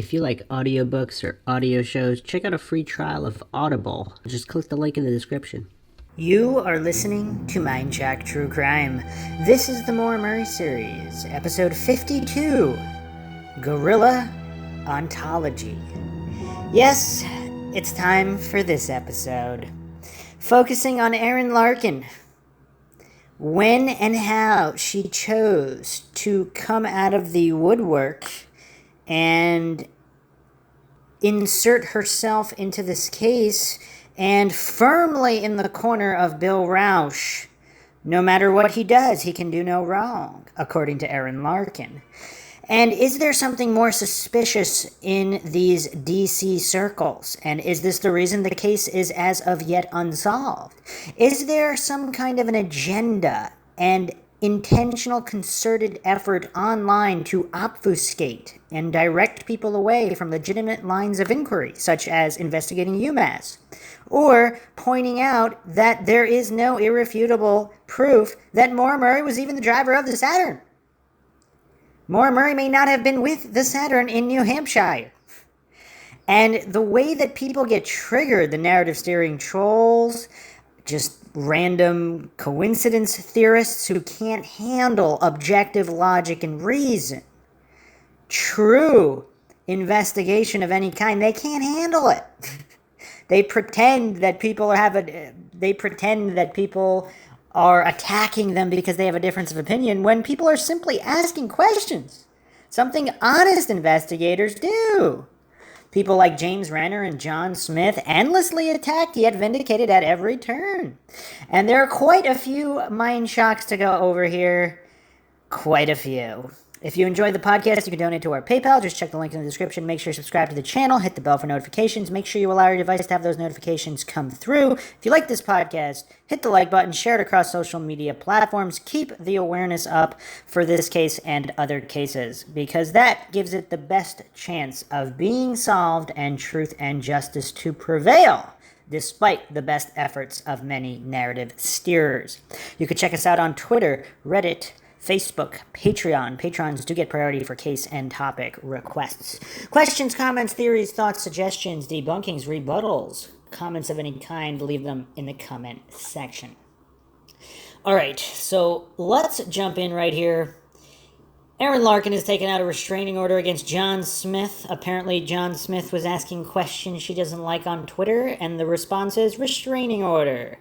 If you like audiobooks or audio shows, check out a free trial of Audible. Just click the link in the description. You are listening to Mindshock True Crime. This is the Maura Murray series, episode 52, Guerrilla Ontology. Yes, it's time for this episode, focusing on Erinn Larkin. When and how she chose to come out of the woodwork and insert herself into this case and firmly in the corner of Bill Rausch. No matter what he does, he can do no wrong, according to Erinn Larkin. And is there something more suspicious in these DC circles? And is this the reason the case is as of yet unsolved? Is there some kind of an agenda and intentional concerted effort online to obfuscate and direct people away from legitimate lines of inquiry, such as investigating UMass, or pointing out that there is no irrefutable proof that Maura Murray was even the driver of the Saturn? Maura Murray may not have been with the Saturn in New Hampshire. And the way that people get triggered, the narrative steering trolls, just random coincidence theorists who can't handle objective logic and reason, true investigation of any kind, they can't handle it. They pretend that people are attacking them because they have a difference of opinion when people are simply asking questions. Something honest investigators do. People like James Renner and John Smith, endlessly attacked yet vindicated at every turn. And there are quite a few mind shocks to go over here. Quite a few. If you enjoyed the podcast, you can donate to our PayPal. Just check the link in the description. Make sure you subscribe to the channel. Hit the bell for notifications. Make sure you allow your device to have those notifications come through. If you like this podcast, hit the like button. Share it across social media platforms. Keep the awareness up for this case and other cases, because that gives it the best chance of being solved and truth and justice to prevail, despite the best efforts of many narrative steerers. You can check us out on Twitter, Reddit, Facebook, Patreon. Patrons do get priority for case and topic requests. Questions, comments, theories, thoughts, suggestions, debunkings, rebuttals, comments of any kind, leave them in the comment section. All right, so let's jump in right here. Erinn Larkin has taken out a restraining order against John Smith. Apparently, John Smith was asking questions she doesn't like on Twitter, and the response is restraining order.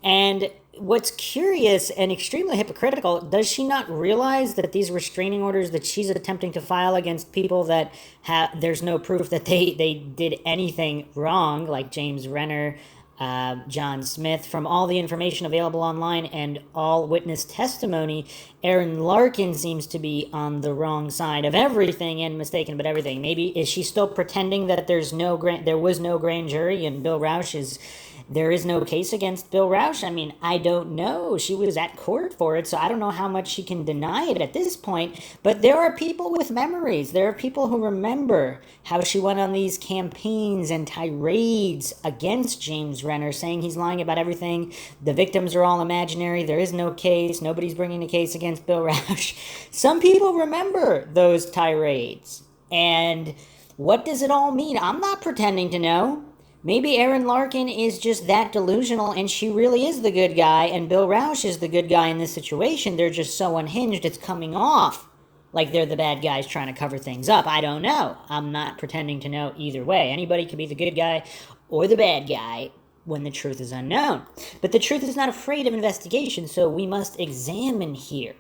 And what's curious and extremely hypocritical, does she not realize that these restraining orders that she's attempting to file against people that there's no proof that they did anything wrong, like James Renner, John Smith, from all the information available online and all witness testimony, Erinn Larkin seems to be on the wrong side of everything and mistaken about everything. Maybe is she still pretending that there was no grand jury and there is no case against Bill Rausch? I mean, I don't know. She was at court for it, so I don't know how much she can deny it at this point. But there are people with memories. There are people who remember how she went on these campaigns and tirades against James Renner, saying he's lying about everything. The victims are all imaginary. There is no case. Nobody's bringing a case against Bill Rausch. Some people remember those tirades. And what does it all mean? I'm not pretending to know. Maybe Erinn Larkin is just that delusional and she really is the good guy and Bill Rausch is the good guy in this situation. They're just so unhinged it's coming off like they're the bad guys trying to cover things up. I don't know. I'm not pretending to know either way. Anybody could be the good guy or the bad guy when the truth is unknown. But the truth is not afraid of investigation, so we must examine here.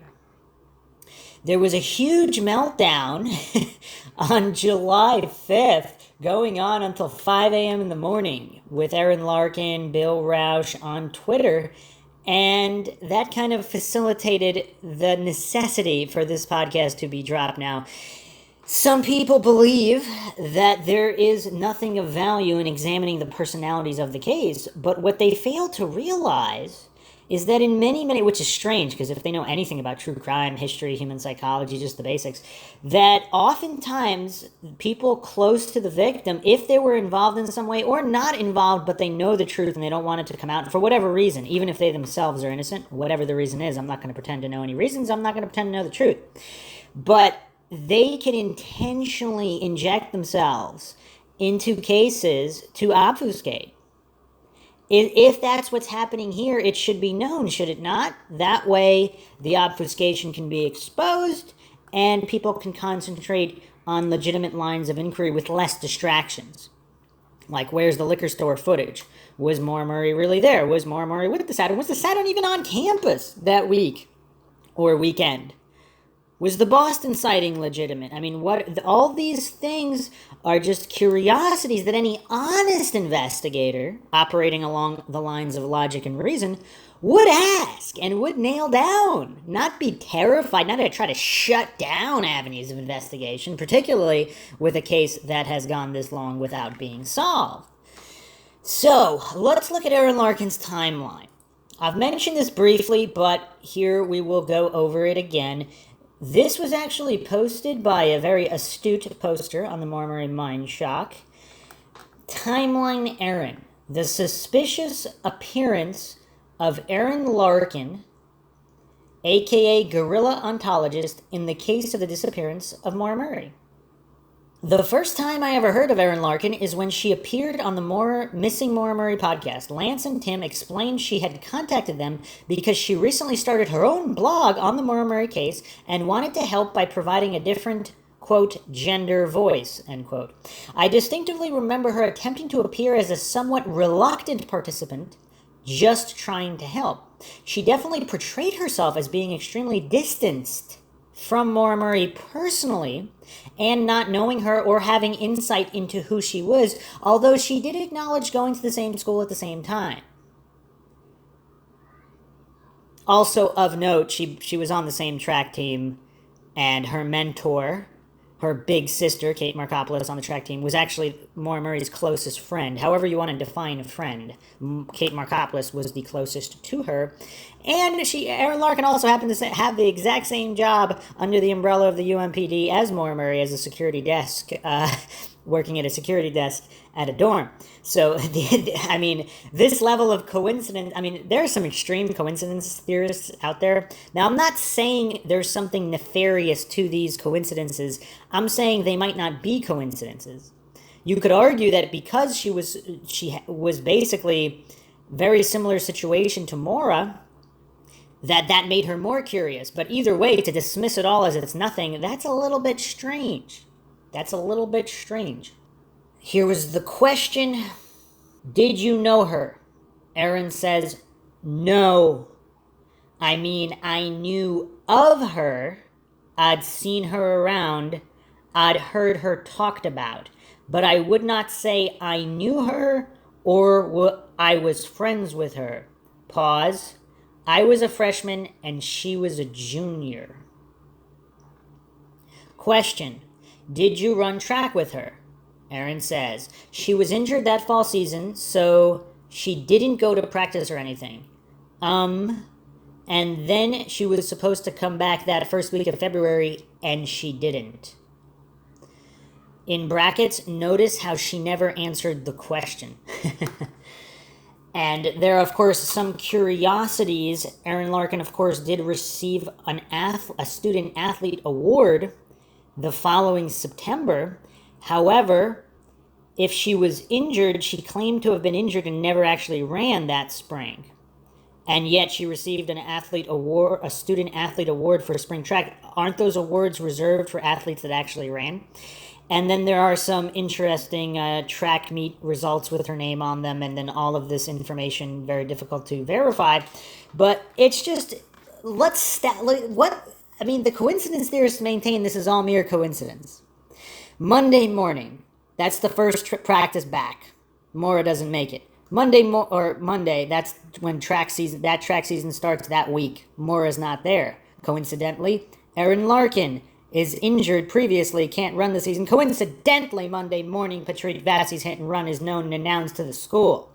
There was a huge meltdown on July 5th, going on until 5 a.m. in the morning with Erinn Larkin, Bill Rausch on Twitter, and that kind of facilitated the necessity for this podcast to be dropped. Now, some people believe that there is nothing of value in examining the personalities of the case, but what they fail to realize is that in many, which is strange, because if they know anything about true crime, history, human psychology, just the basics, that oftentimes people close to the victim, if they were involved in some way, or not involved, but they know the truth and they don't want it to come out, for whatever reason, even if they themselves are innocent, whatever the reason is, I'm not going to pretend to know any reasons, I'm not going to pretend to know the truth. But they can intentionally inject themselves into cases to obfuscate. If that's what's happening here, it should be known, should it not? That way, the obfuscation can be exposed and people can concentrate on legitimate lines of inquiry with less distractions. Like, where's the liquor store footage? Was Maura Murray really there? Was Maura Murray with the Saturn? Was the Saturn even on campus that week or weekend? Was the Boston sighting legitimate? I mean, all these things are just curiosities that any honest investigator operating along the lines of logic and reason would ask and would nail down, not be terrified, not to try to shut down avenues of investigation, particularly with a case that has gone this long without being solved. So, let's look at Erinn Larkin's timeline. I've mentioned this briefly, but here we will go over it again. This was actually posted by a very astute poster on the Maura Murray Mindshock. Timeline Erinn. The suspicious appearance of Erinn Larkin, aka guerrilla ontologist, in the case of the disappearance of Maura Murray. The first time I ever heard of Erinn Larkin is when she appeared on the Missing Maura Murray podcast. Lance and Tim explained she had contacted them because she recently started her own blog on the Maura Murray case and wanted to help by providing a different, quote, gender voice, end quote. I distinctively remember her attempting to appear as a somewhat reluctant participant, just trying to help. She definitely portrayed herself as being extremely distanced from Maura Murray personally, and not knowing her or having insight into who she was, although she did acknowledge going to the same school at the same time. Also of note, she was on the same track team, and her mentor, her big sister, Kate Markopoulos, on the track team, was actually Maura Murray's closest friend. However you want to define a friend, Kate Markopoulos was the closest to her. And Erinn Larkin also happened to have the exact same job under the umbrella of the UMPD as Maura Murray, as a security desk, working at a security desk at a dorm. So, I mean, this level of coincidence, I mean, there are some extreme coincidence theorists out there. Now, I'm not saying there's something nefarious to these coincidences. I'm saying they might not be coincidences. You could argue that because she was basically very similar situation to Maura, that made her more curious. But either way, to dismiss it all as it's nothing, that's a little bit strange. That's a little bit strange. Here was the question. Did you know her? Erinn says, no. I mean, I knew of her. I'd seen her around. I'd heard her talked about. But I would not say I knew her or I was friends with her. Pause. I was a freshman and she was a junior. Question. Did you run track with her? Erinn says, she was injured that fall season, so she didn't go to practice or anything. And then she was supposed to come back that first week of February, and she didn't. In brackets, notice how she never answered the question. And there are, of course, some curiosities. Erinn Larkin, of course, did receive a student-athlete award the following September. However, if she was injured, she claimed to have been injured and never actually ran that spring. And yet she received a student-athlete award for spring track. Aren't those awards reserved for athletes that actually ran? And then there are some interesting track meet results with her name on them, and then all of this information very difficult to verify. But it's just, the coincidence theorists maintain this is all mere coincidence. Monday morning, that's the first practice back. Maura doesn't make it. Monday, that's when track season starts that week. Maura's not there. Coincidentally, Erinn Larkin is injured previously, can't run the season. Coincidentally, Monday morning, Patrick Vassey's hit and run is known and announced to the school.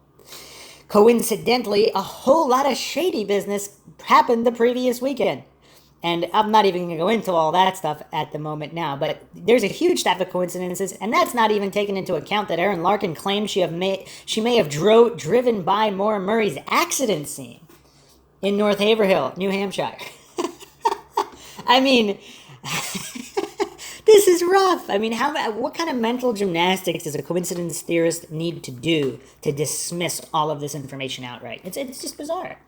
Coincidentally, a whole lot of shady business happened the previous weekend. And I'm not even going to go into all that stuff at the moment now, but there's a huge stack of coincidences, and that's not even taking into account that Erinn Larkin claims she may have driven by Maura Murray's accident scene in North Haverhill, New Hampshire. I mean, This is rough. I mean, what kind of mental gymnastics does a coincidence theorist need to do to dismiss all of this information outright? It's just bizarre.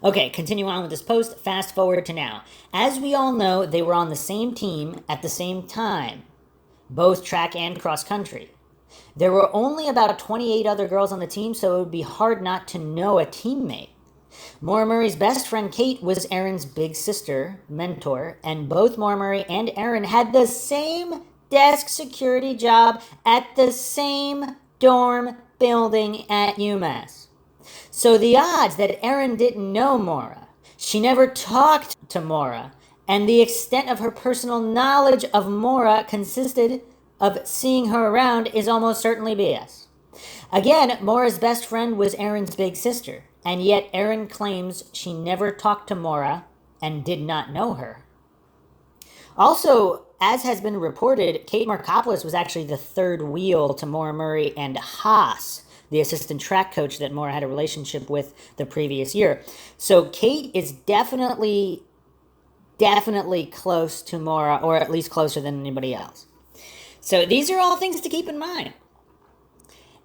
Okay, continue on with this post. Fast forward to now. As we all know, they were on the same team at the same time, both track and cross country. There were only about 28 other girls on the team, so it would be hard not to know a teammate. Maura Murray's best friend Kate was Erinn's big sister, mentor, and both Maura Murray and Erinn had the same desk security job at the same dorm building at UMass. So the odds that Erinn didn't know Maura, she never talked to Maura, and the extent of her personal knowledge of Maura consisted of seeing her around is almost certainly BS. Again, Maura's best friend was Erinn's big sister, and yet Erinn claims she never talked to Maura and did not know her. Also, as has been reported, Kate Markopoulos was actually the third wheel to Maura Murray and Haas, the assistant track coach that Maura had a relationship with the previous year. So Kate is definitely close to Maura, or at least closer than anybody else. So these are all things to keep in mind.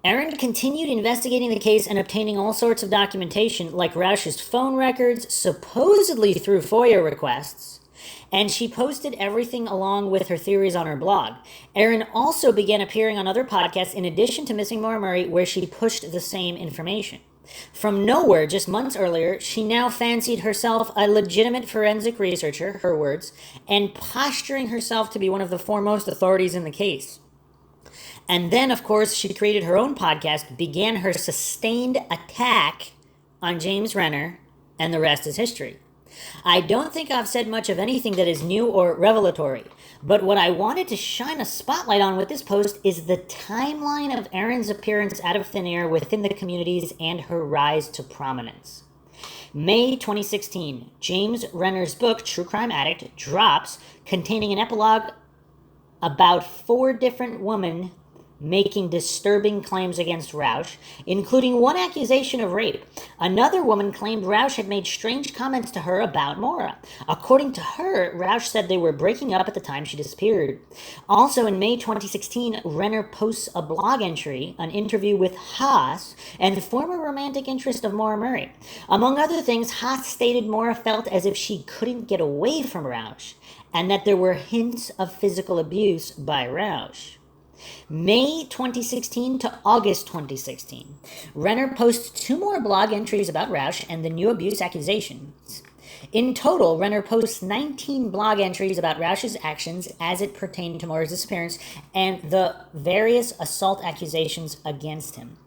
Erinn continued investigating the case and obtaining all sorts of documentation, like Rausch's phone records, supposedly through FOIA requests, and she posted everything along with her theories on her blog. Erinn also began appearing on other podcasts in addition to Missing Maura Murray, where she pushed the same information. From nowhere, just months earlier, she now fancied herself a legitimate forensic researcher, her words, and posturing herself to be one of the foremost authorities in the case. And then, of course, she created her own podcast, began her sustained attack on James Renner, and the rest is history. I don't think I've said much of anything that is new or revelatory, but what I wanted to shine a spotlight on with this post is the timeline of Erinn's appearance out of thin air within the communities and her rise to prominence. May 2016, James Renner's book, True Crime Addict, drops, containing an epilogue about 4 different women making disturbing claims against Rausch, including one accusation of rape. Another woman claimed Rausch had made strange comments to her about Maura. According to her, Rausch said they were breaking up at the time she disappeared. Also in May 2016, Renner posts a blog entry, an interview with Haas, and former romantic interest of Maura Murray. Among other things, Haas stated Maura felt as if she couldn't get away from Rausch, and that there were hints of physical abuse by Rausch. May 2016 to August 2016. Renner posts 2 more blog entries about Rausch and the new abuse accusations. In total, Renner posts 19 blog entries about Rausch's actions as it pertained to Maura's disappearance and the various assault accusations against him.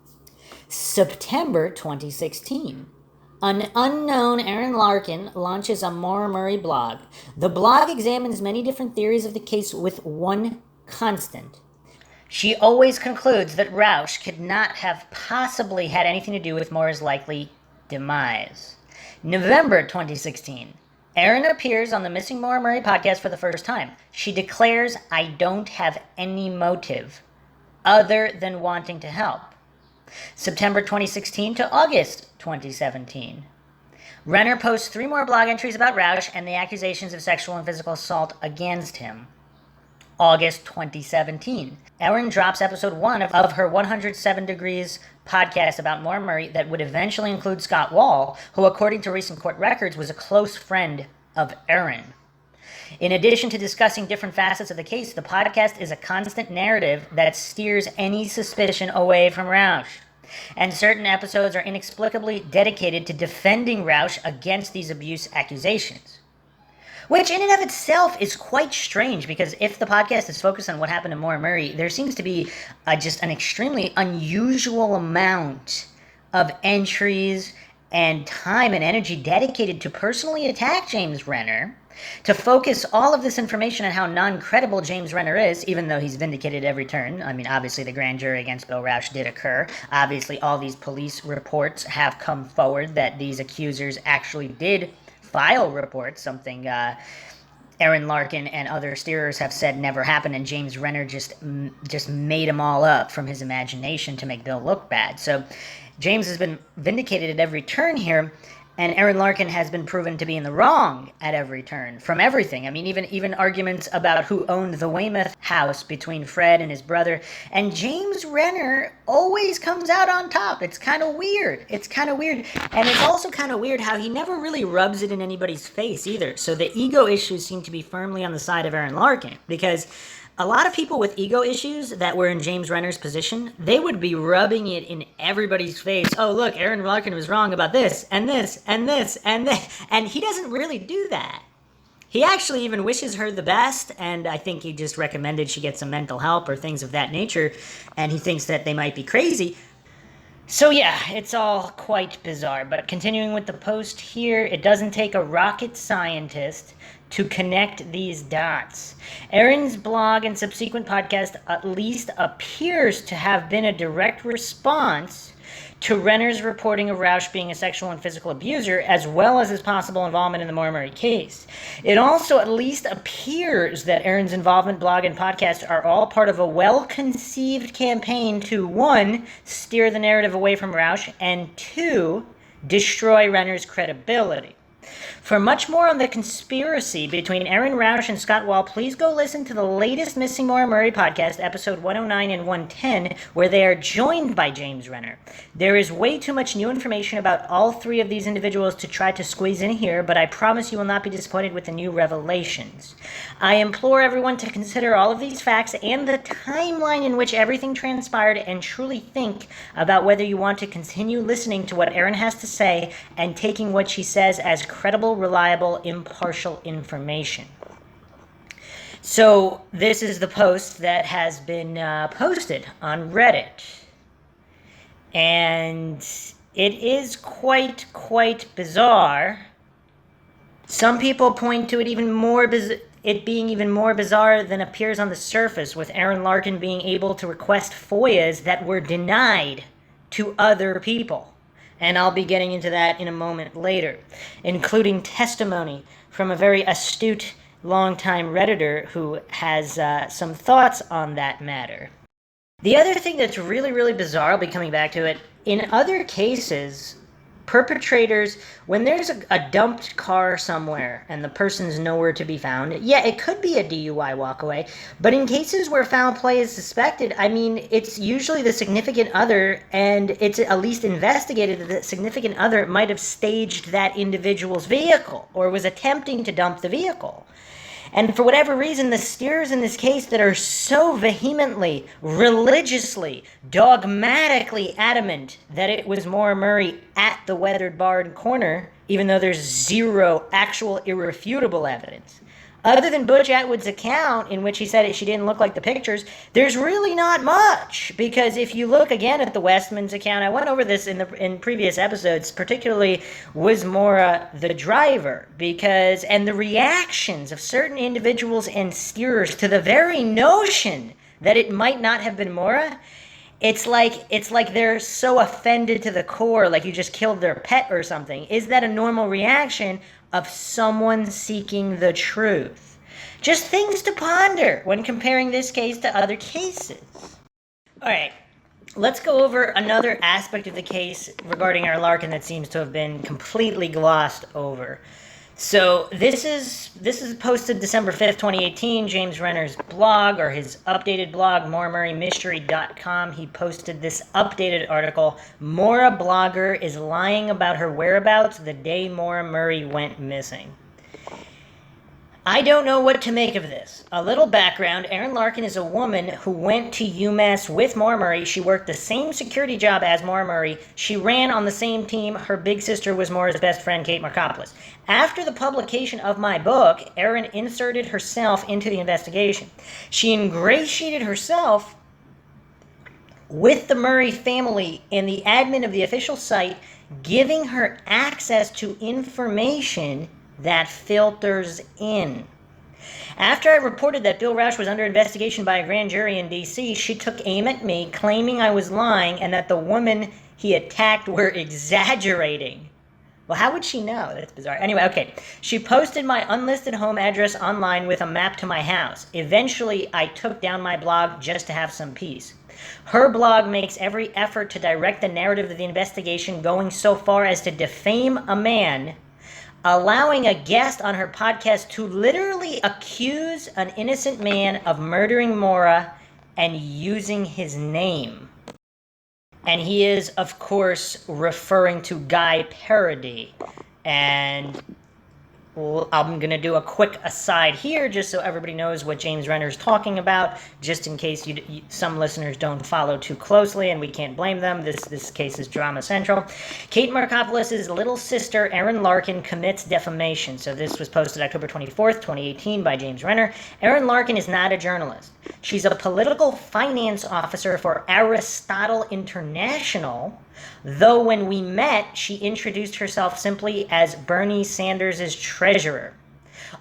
September 2016. An unknown Erinn Larkin launches a Maura Murray blog. The blog examines many different theories of the case with one constant. She always concludes that Rausch could not have possibly had anything to do with Maura's likely demise. November 2016. Erinn appears on the Missing Maura Murray podcast for the first time. She declares, "I don't have any motive other than wanting to help." September 2016 to August 2017. Renner posts 3 more blog entries about Rausch and the accusations of sexual and physical assault against him. August 2017. Erinn drops episode 1 of her 107 Degrees podcast about Maura Murray that would eventually include Scott Wall, who, according to recent court records, was a close friend of Erinn. In addition to discussing different facets of the case, the podcast is a constant narrative that steers any suspicion away from Rausch. And certain episodes are inexplicably dedicated to defending Rausch against these abuse accusations. Which in and of itself is quite strange, because if the podcast is focused on what happened to Maura Murray, there seems to be just an extremely unusual amount of entries and time and energy dedicated to personally attack James Renner, to focus all of this information on how non-credible James Renner is, even though he's vindicated every turn. I mean, obviously the grand jury against Bill Rausch did occur. Obviously all these police reports have come forward that these accusers actually did file reports, something Erinn Larkin and other steerers have said never happened, and James Renner just made them all up from his imagination to make Bill look bad. So James has been vindicated at every turn here, And Erinn Larkin has been proven to be in the wrong at every turn, from everything. I mean, even arguments about who owned the Weymouth house between Fred and his brother. And James Renner always comes out on top. It's kind of weird. And it's also kind of weird how he never really rubs it in anybody's face either. So the ego issues seem to be firmly on the side of Erinn Larkin, because a lot of people with ego issues that were in James Renner's position, they would be rubbing it in everybody's face. Oh, look, Erinn Larkin was wrong about this, and this, and this, and this. And he doesn't really do that. He actually even wishes her the best, and I think he just recommended she get some mental help or things of that nature, and he thinks that they might be crazy. So yeah, it's all quite bizarre. But continuing with the post here, it doesn't take a rocket scientist to connect these dots. Erinn's blog and subsequent podcast at least appears to have been a direct response to Renner's reporting of Rausch being a sexual and physical abuser, as well as his possible involvement in the Maura Murray case. It also at least appears that Erinn's involvement, blog, and podcast are all part of a well-conceived campaign to, 1, steer the narrative away from Rausch, and 2, destroy Renner's credibility. For much more on the conspiracy between Erinn Rausch and Scott Wall, please go listen to the latest Missing Maura Murray podcast, episode 109 and 110, where they are joined by James Renner. There is way too much new information about all three of these individuals to try to squeeze in here, but I promise you will not be disappointed with the new revelations. I implore everyone to consider all of these facts and the timeline in which everything transpired, and truly think about whether you want to continue listening to what Erinn has to say and taking what she says as credible, reliable, impartial information. So this is the post that has been posted on Reddit. And it is quite bizarre. Some people point to it being even more bizarre than appears on the surface, with Erinn Larkin being able to request FOIAs that were denied to other people. And I'll be getting into that in a moment later, including testimony from a very astute, longtime Redditor who has some thoughts on that matter. The other thing that's really bizarre, I'll be coming back to it, in other cases, perpetrators, when there's a dumped car somewhere and the person's nowhere to be found, yeah, it could be a DUI walkaway, but in cases where foul play is suspected, I mean, it's usually the significant other, and it's at least investigated that the significant other might have staged that individual's vehicle or was attempting to dump the vehicle. And for whatever reason, the steers in this case that are so vehemently, religiously, dogmatically adamant that it was Maura Murray at the weathered barn corner, even though there's zero actual irrefutable evidence, other than Butch Atwood's account in which he said she didn't look like the pictures, there's really not much. Because if you look again at the Westman's account, I went over this in previous episodes, particularly was Maura the driver, and the reactions of certain individuals and steerers to the very notion that it might not have been Maura, it's like they're so offended to the core, like you just killed their pet or something. Is that a normal reaction of someone seeking the truth? Just things to ponder when comparing this case to other cases. All right, let's go over another aspect of the case regarding our Larkin that seems to have been completely glossed over. So this is posted December 5th, 2018, James Renner's blog, or his updated blog, MauraMurrayMystery.com. He posted this updated article, Maura Blogger is lying about her whereabouts the day Maura Murray went missing. I don't know what to make of this. A little background, Erinn Larkin is a woman who went to UMass with Maura Murray. She worked the same security job as Maura Murray. She ran on the same team. Her big sister was Maura's best friend, Kate Markopoulos. After the publication of my book, Erinn inserted herself into the investigation. She ingratiated herself with the Murray family and the admin of the official site, giving her access to information that filters in. After I reported that Bill Rausch was under investigation by a grand jury in D.C., she took aim at me, claiming I was lying and that the women he attacked were exaggerating. Well, how would she know? That's bizarre. Anyway, okay. She posted my unlisted home address online with a map to my house. Eventually, I took down my blog just to have some peace. Her blog makes every effort to direct the narrative of the investigation, going so far as to defame a man, allowing a guest on her podcast to literally accuse an innocent man of murdering Maura and using his name. And he is, of course, referring to Guy Parody. And I'm going to do a quick aside here just so everybody knows what James Renner's talking about, just in case some listeners don't follow too closely, and we can't blame them. This case is drama central. Kate Markopoulos's little sister, Erinn Larkin, commits defamation. So this was posted October 24th, 2018 by James Renner. Erinn Larkin is not a journalist. She's a political finance officer for Aristotle International, though when we met, she introduced herself simply as Bernie Sanders' treasurer,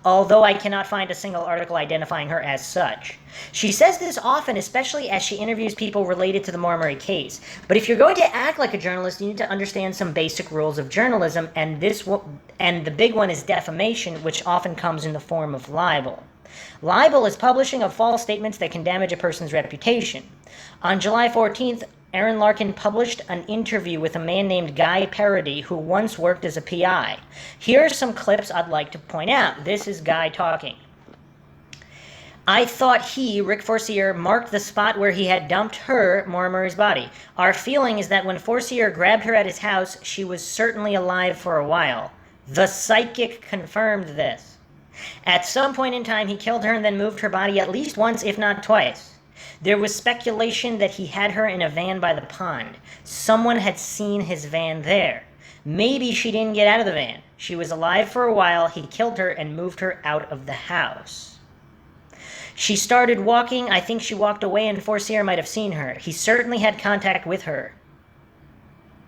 although I cannot find a single article identifying her as such. She says this often, especially as she interviews people related to the Maura Murray case. But if you're going to act like a journalist, you need to understand some basic rules of journalism, and the big one is defamation, which often comes in the form of libel. Libel is publishing of false statements that can damage a person's reputation. On July 14th, Erinn Larkin published an interview with a man named Guy Parody, who once worked as a PI. Here are some clips I'd like to point out. This is Guy talking. I thought he, Rick Forcier, marked the spot where he had dumped her, Maura Murray's body. Our feeling is that when Forcier grabbed her at his house, she was certainly alive for a while. The psychic confirmed this. At some point in time, he killed her and then moved her body at least once, if not twice. There was speculation that he had her in a van by the pond. Someone had seen his van there. Maybe she didn't get out of the van. She was alive for a while. He killed her and moved her out of the house. She started walking. I think she walked away and Forcier might have seen her. He certainly had contact with her.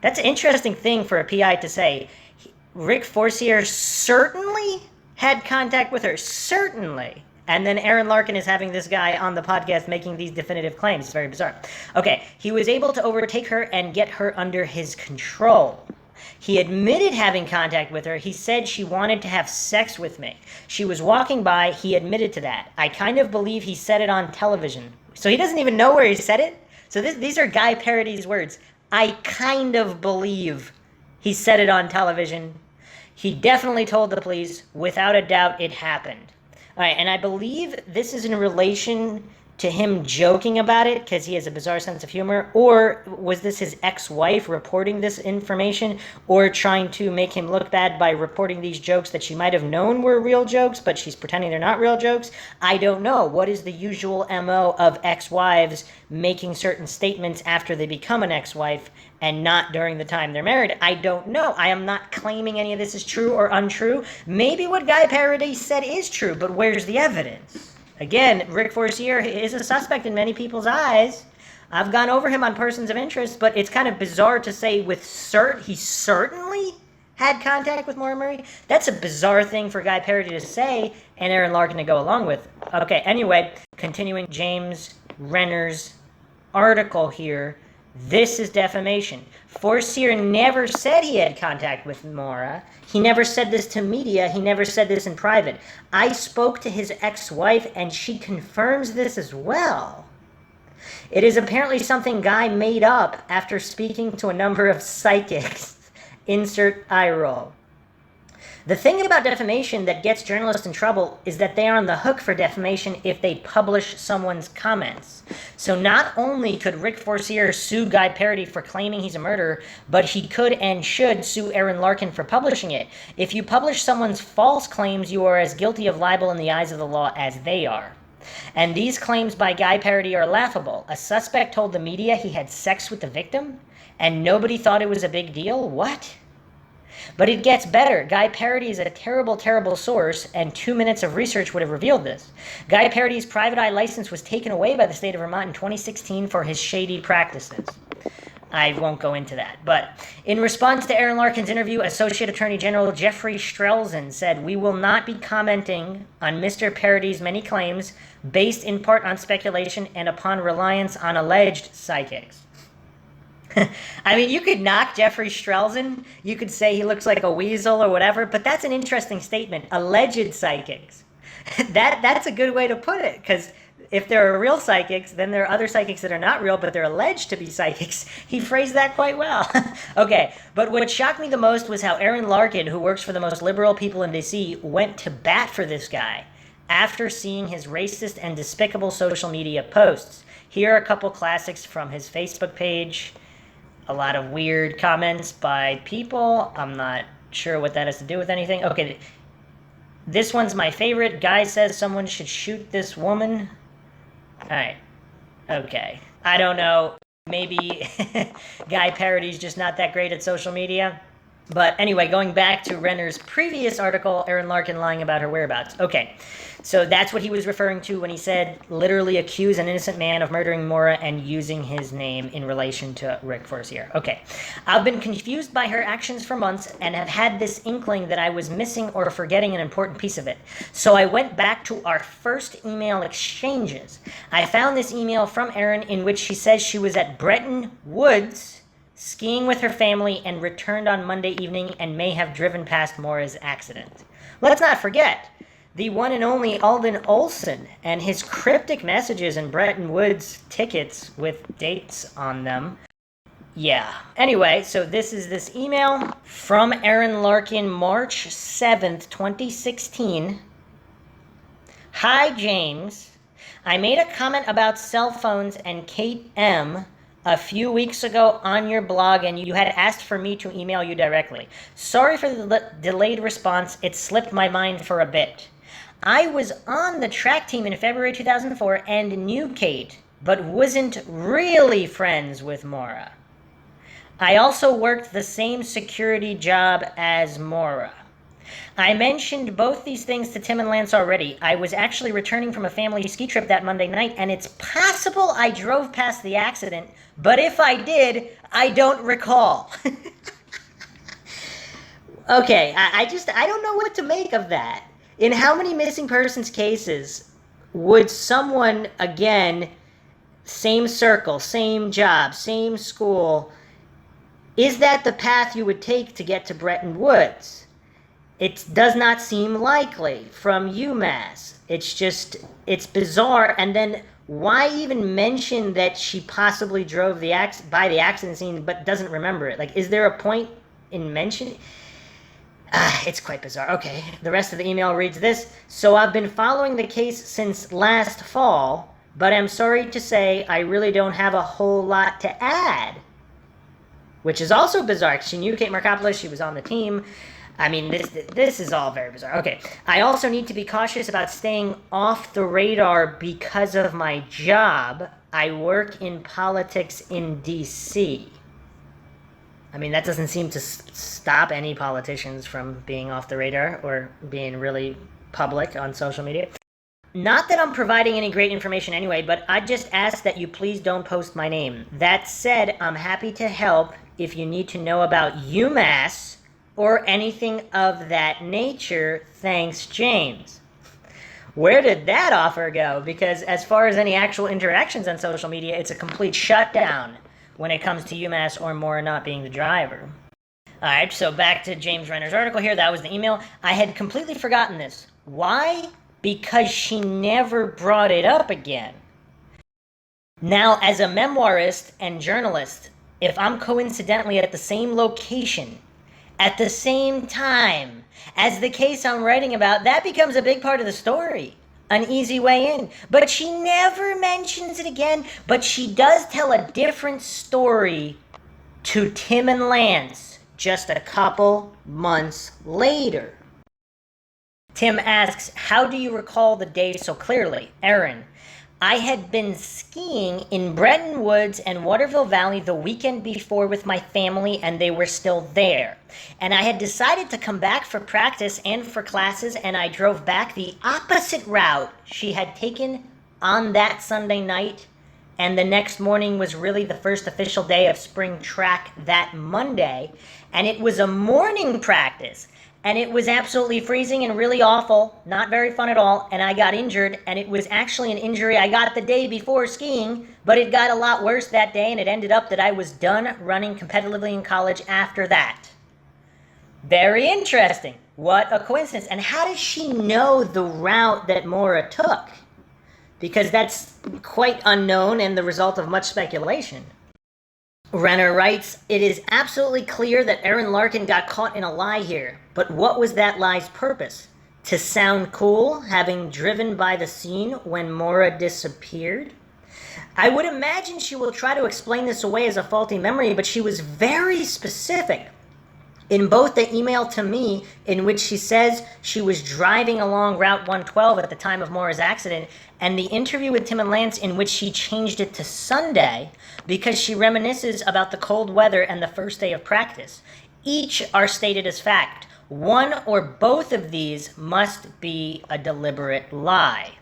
That's an interesting thing for a PI to say. Rick Forcier certainly had contact with her. Certainly. And then Erinn Larkin is having this guy on the podcast making these definitive claims. It's very bizarre. Okay, he was able to overtake her and get her under his control. He admitted having contact with her. He said she wanted to have sex with me. She was walking by. He admitted to that. I kind of believe he said it on television. So he doesn't even know where he said it? So these are Guy Parody's words. I kind of believe he said it on television. He definitely told the police. Without a doubt, it happened. All right, and I believe this is in relation to him joking about it because he has a bizarre sense of humor, or was this his ex-wife reporting this information or trying to make him look bad by reporting these jokes that she might have known were real jokes, but she's pretending they're not real jokes? I don't know. What is the usual MO of ex-wives making certain statements after they become an ex-wife and not during the time they're married? I don't know. I am not claiming any of this is true or untrue. Maybe what Guy Parody said is true, but where's the evidence? Again, Rick Forcier is a suspect in many people's eyes. I've gone over him on persons of interest, but it's kind of bizarre to say with he certainly had contact with Maura Murray. That's a bizarre thing for Guy Parody to say and Erinn Larkin to go along with. Okay, anyway, continuing James Renner's article here. This is defamation. Forcier never said he had contact with Maura. He never said this to media. He never said this in private. I spoke to his ex-wife, and she confirms this as well. It is apparently something Guy made up after speaking to a number of psychics. Insert eye roll. The thing about defamation that gets journalists in trouble is that they are on the hook for defamation if they publish someone's comments. So not only could Rick Forcier sue Guy Parody for claiming he's a murderer, but he could and should sue Erinn Larkin for publishing it. If you publish someone's false claims, you are as guilty of libel in the eyes of the law as they are. And these claims by Guy Parody are laughable. A suspect told the media he had sex with the victim, and nobody thought it was a big deal? What? But it gets better. Guy Parody is a terrible, terrible source, and 2 minutes of research would have revealed this. Guy Parody's private eye license was taken away by the state of Vermont in 2016 for his shady practices. I won't go into that. But in response to Erinn Larkin's interview, Associate Attorney General Jeffrey Strelzin said, "We will not be commenting on Mr. Parody's many claims based in part on speculation and upon reliance on alleged psychics." I mean, you could knock Jeffrey Strelzin. You could say he looks like a weasel or whatever, but that's an interesting statement. Alleged psychics. That's a good way to put it, because if there are real psychics, then there are other psychics that are not real, but they're alleged to be psychics. He phrased that quite well. Okay, but what shocked me the most was how Erinn Larkin, who works for the most liberal people in DC, went to bat for this guy after seeing his racist and despicable social media posts. Here are a couple classics from his Facebook page. A lot of weird comments by people. I'm not sure what that has to do with anything. Okay, this one's my favorite. Guy says someone should shoot this woman. Alright. Okay. I don't know. Maybe Guy parody's just not that great at social media. But anyway, going back to Renner's previous article, Erinn Larkin lying about her whereabouts. Okay, so that's what he was referring to when he said literally accuse an innocent man of murdering Maura and using his name in relation to Rick Forcier. Okay, I've been confused by her actions for months and have had this inkling that I was missing or forgetting an important piece of it. So I went back to our first email exchanges. I found this email from Erinn in which she says she was at Bretton Woods skiing with her family and returned on Monday evening and may have driven past Maura's accident. Let's not forget the one and only Alden Olson and his cryptic messages and Bretton Woods tickets with dates on them. Yeah. Anyway, so this is this email from Erinn Larkin, March 7th, 2016. Hi, James. I made a comment about cell phones and Kate M. a few weeks ago on your blog, and you had asked for me to email you directly. Sorry for the delayed response. It slipped my mind for a bit. I was on the track team in February 2004 and knew Kate, but wasn't really friends with Maura. I also worked the same security job as Maura. I mentioned both these things to Tim and Lance already. I was actually returning from a family ski trip that Monday night, and it's possible I drove past the accident, but if I did, I don't recall. Okay, I don't know what to make of that. In how many missing persons cases would someone, again, same circle, same job, same school, is that the path you would take to get to Bretton Woods? It does not seem likely from UMass. It's bizarre. And then why even mention that she possibly drove by the accident scene but doesn't remember it? Like, is there a point in mentioning? It's quite bizarre. Okay, the rest of the email reads this. So I've been following the case since last fall, but I'm sorry to say I really don't have a whole lot to add. Which is also bizarre. She knew Kate Markopoulos. She was on the team. I mean, this is all very bizarre. Okay, I also need to be cautious about staying off the radar because of my job. I work in politics in D.C. I mean, that doesn't seem to stop any politicians from being off the radar or being really public on social media. Not that I'm providing any great information anyway, but I just ask that you please don't post my name. That said, I'm happy to help if you need to know about UMass or anything of that nature. Thanks, James. Where did that offer go? Because as far as any actual interactions on social media, it's a complete shutdown when it comes to UMass or Maura not being the driver. Alright, so back to James Renner's article here. That was the email. I had completely forgotten this. Why? Because she never brought it up again. Now, as a memoirist and journalist, if I'm coincidentally at the same location, at the same time as the case I'm writing about, that becomes a big part of the story. An easy way in. But she never mentions it again, but she does tell a different story to Tim and Lance just a couple months later. Tim asks, how do you recall the day so clearly? Erinn, I had been skiing in Bretton Woods and Waterville Valley the weekend before with my family, and they were still there. And I had decided to come back for practice and for classes, and I drove back the opposite route she had taken on that Sunday night, and the next morning was really the first official day of spring track that Monday, and it was a morning practice. And it was absolutely freezing and really awful, not very fun at all, and I got injured, and it was actually an injury I got the day before skiing, but it got a lot worse that day, and it ended up that I was done running competitively in college after that. Very interesting. What a coincidence. And how does she know the route that Maura took? because that's quite unknown and the result of much speculation. Renner writes, "It is absolutely clear that Erinn Larkin got caught in a lie here, but what was that lie's purpose? To sound cool, having driven by the scene when Maura disappeared? I would imagine she will try to explain this away as a faulty memory, but she was very specific in both the email to me, in which she says she was driving along Route 112 at the time of Maura's accident, and the interview with Tim and Lance, in which she changed it to Sunday because she reminisces about the cold weather and the first day of practice. Each are stated as fact. One or both of these must be a deliberate lie."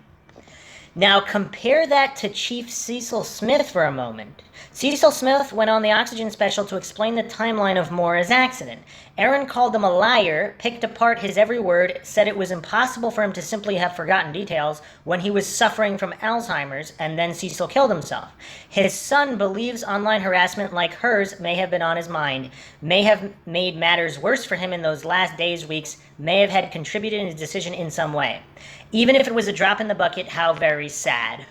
Now compare that to Chief Cecil Smith for a moment. Cecil Smith went on the Oxygen special to explain the timeline of Maura's accident. Erinn called him a liar, picked apart his every word, said it was impossible for him to simply have forgotten details when he was suffering from Alzheimer's, and then Cecil killed himself. His son believes online harassment like hers may have been on his mind, may have made matters worse for him in those last days, weeks, may have had contributed in his decision in some way. Even if it was a drop in the bucket, how very sad.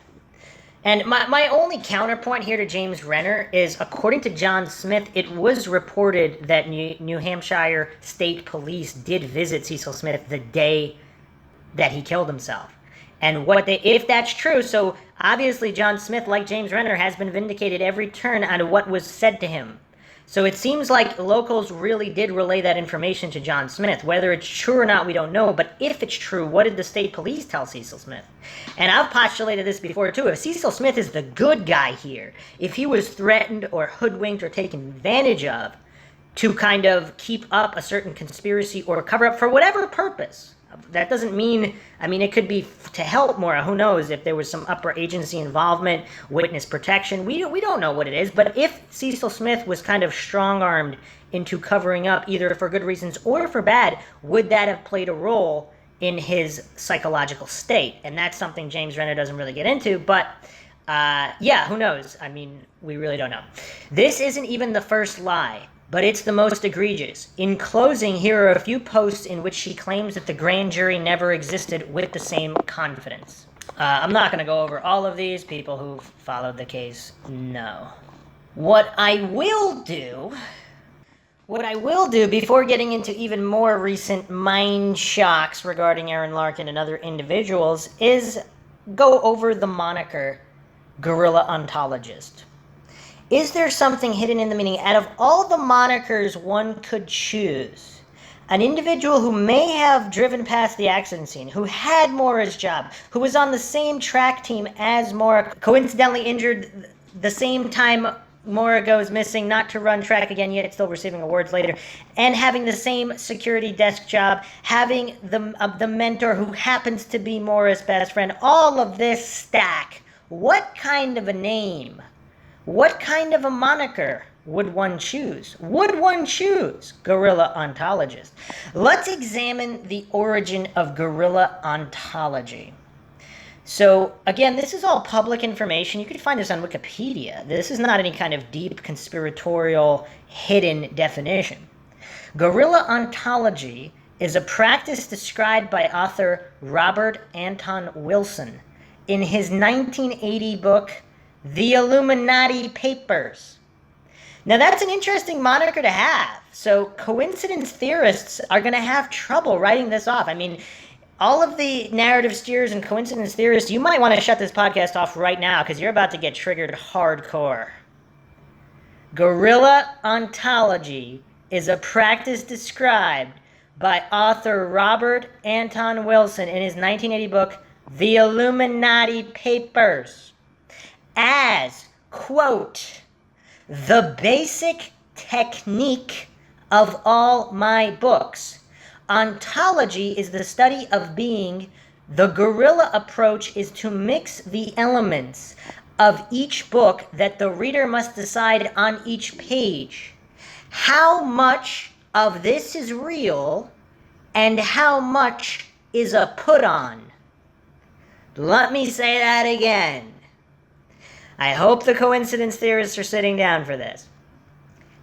And my only counterpoint here to James Renner is, according to John Smith, it was reported that New Hampshire State Police did visit Cecil Smith the day that he killed himself. And if that's true, so obviously John Smith, like James Renner, has been vindicated every turn on what was said to him. So it seems like locals really did relay that information to John Smith. Whether it's true or not, we don't know. But if it's true, what did the state police tell Cecil Smith? And I've postulated this before, too. If Cecil Smith is the good guy here, if he was threatened or hoodwinked or taken advantage of to kind of keep up a certain conspiracy or cover up for whatever purpose, that doesn't mean, it could be to help Maura. Who knows if there was some upper agency involvement, witness protection. We don't know what it is. But if Cecil Smith was kind of strong-armed into covering up, either for good reasons or for bad, would that have played a role in his psychological state? And that's something James Renner doesn't really get into. But, who knows? We really don't know. This isn't even the first lie, but it's the most egregious. In closing, here are a few posts in which she claims that the grand jury never existed with the same confidence. I'm not going to go over all of these. People who've followed the case know. What I will do before getting into even more recent mind shocks regarding Erinn Larkin and other individuals is go over the moniker guerrilla ontologist. Is there something hidden in the meaning? Out of all the monikers one could choose, an individual who may have driven past the accident scene, who had Maura's job, who was on the same track team as Maura, coincidentally injured the same time Maura goes missing, not to run track again, yet still receiving awards later, and having the same security desk job, having the mentor who happens to be Maura's best friend, all of this stack. What kind of a name? What kind of a moniker would one choose? Would one choose guerrilla ontologist? Let's examine the origin of guerrilla ontology. So, again, this is all public information. You can find this on Wikipedia. This is not any kind of deep conspiratorial hidden definition. Guerrilla ontology is a practice described by author Robert Anton Wilson in his 1980 book, The Illuminati Papers. Now that's an interesting moniker to have. So coincidence theorists are going to have trouble writing this off. All of the narrative steers and coincidence theorists, you might want to shut this podcast off right now because you're about to get triggered hardcore. Guerrilla ontology is a practice described by author Robert Anton Wilson in his 1980 book, The Illuminati Papers, as, quote, the basic technique of all my books. Ontology is the study of being. The guerrilla approach is to mix the elements of each book that the reader must decide on each page. How much of this is real and how much is a put-on? Let me say that again. I hope the coincidence theorists are sitting down for this.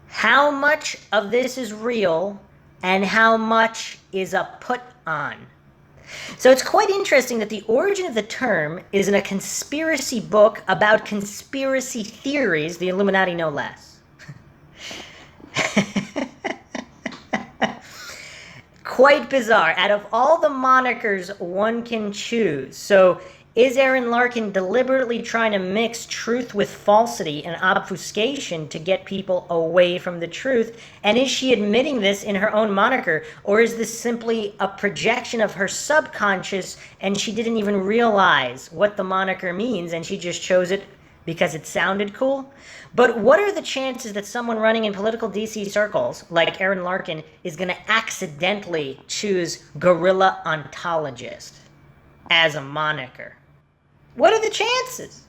How much of this is real and how much is a put-on? So it's quite interesting that the origin of the term is in a conspiracy book about conspiracy theories, the Illuminati no less. Quite bizarre. Out of all the monikers one can choose. So is Erinn Larkin deliberately trying to mix truth with falsity and obfuscation to get people away from the truth? And is she admitting this in her own moniker? Or is this simply a projection of her subconscious and she didn't even realize what the moniker means and she just chose it because it sounded cool? But what are the chances that someone running in political DC circles, like Erinn Larkin, is going to accidentally choose guerrilla ontologist as a moniker? What are the chances?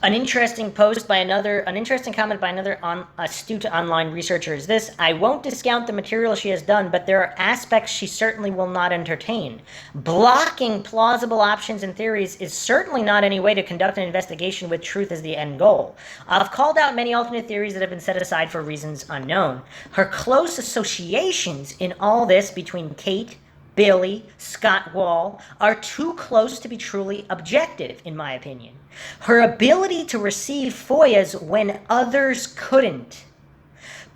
An interesting comment by another astute online researcher is this: I won't discount the material she has done, but there are aspects she certainly will not entertain. Blocking plausible options and theories is certainly not any way to conduct an investigation with truth as the end goal. I've called out many alternate theories that have been set aside for reasons unknown. Her close associations in all this between Kate, Billy, Scott Wall are too close to be truly objective, in my opinion. Her ability to receive FOIAs when others couldn't